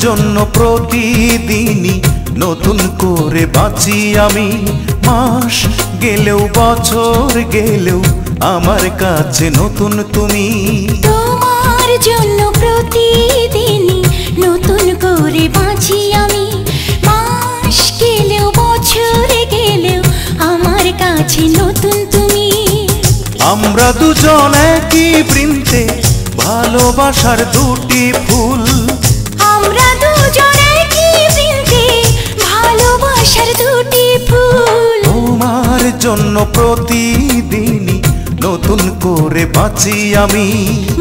জন্য প্রতিদিনই নতুন করে বাঁচি আমি। মাস গেলেও বছর গেলেও আমার কাছে নতুন তুমি। তোমার জন্য প্রতিদিনই নতুন করে বাঁচি আমি। মাস গেলেও বছর গেলেও আমার কাছে নতুন তুমি। আমরা দুজন একই বৃন্তে ভালোবাসার দুটি ফুল। আমরা দুজন একই বৃন্তে ভালোবাসার দুটি ফুল। তোমার জন্য প্রতিদিনই নতুন করে বাঁচি আমি।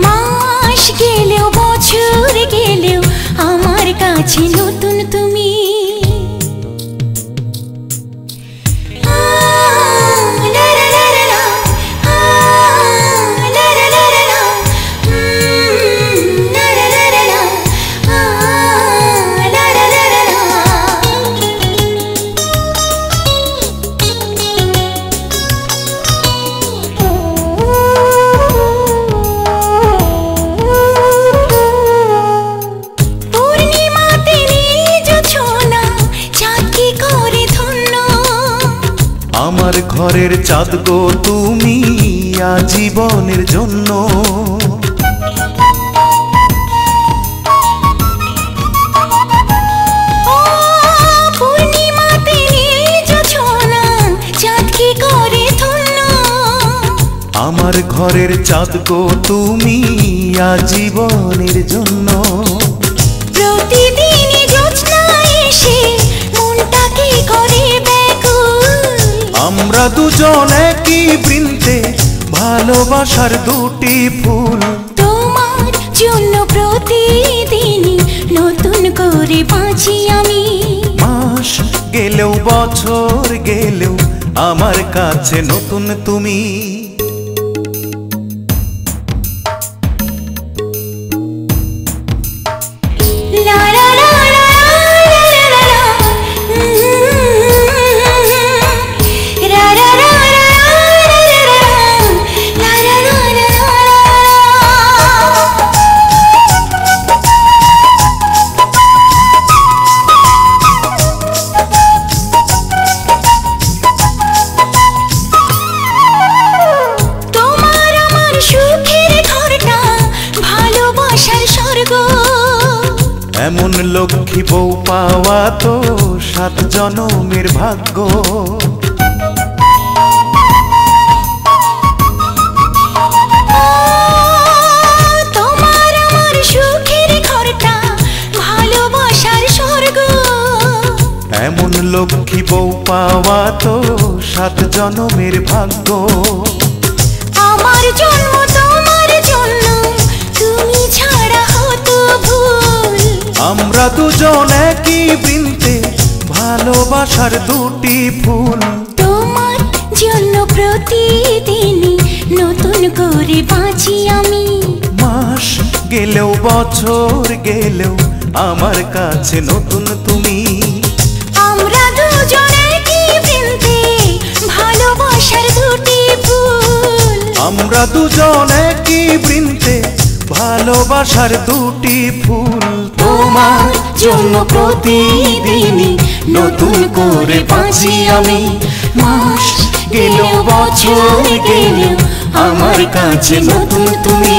মাস গেলেও বছর গেলেও আমার কাছে নতুন তুমি। আমার ঘরের চাঁদ গো তুমি আজীবনের জন্য। আমার ঘরের চাঁদ গো তুমি আজীবনের জন্য। প্রতিদিন জ্যোৎস্না এসে মনটাকে করে ব্যাকুল। আমরা দুজন একই বৃন্তে ভালোবাসার দুটি ফুল। তোমার জন্য প্রতিদিনই নতুন করে বাঁচি আমি। মাস গেলেও বছর গেলেও আমার কাছে নতুন তুমি। এমন লক্ষ্মী বউ পাওয়া তো 7 জনমের ভাগ্য। তোমার আমার সুখের ঘরটা ভালোবাসার স্বর্গ। এমন লক্ষ্মী বউ পাওয়া তো 7 জনমের ভাগ্য। আমার জন্ম তোমার জন্য, তুমি ছাড়া হতো ভুল। আমরা দুজন একই বৃন্তে ভালোবাসার দুটি ফুল। তোমার জন্য প্রতিদিনই নতুন করে বাঁচি আমি। মাস গেলেও বছর গেলেও আমার কাছে নতুন তুমি। আমরা দুজন একই বৃন্তে ভালোবাসার দুটি ফুল। আমরা দুজন একই বৃন্তে ভালোবাসার দুটি ফুল। তোমার জন্য প্রতিদিনই নতুন করে বাঁচি আমি। মাস গেলেও বছর গেলেও আমার কাছে নতুন তুমি।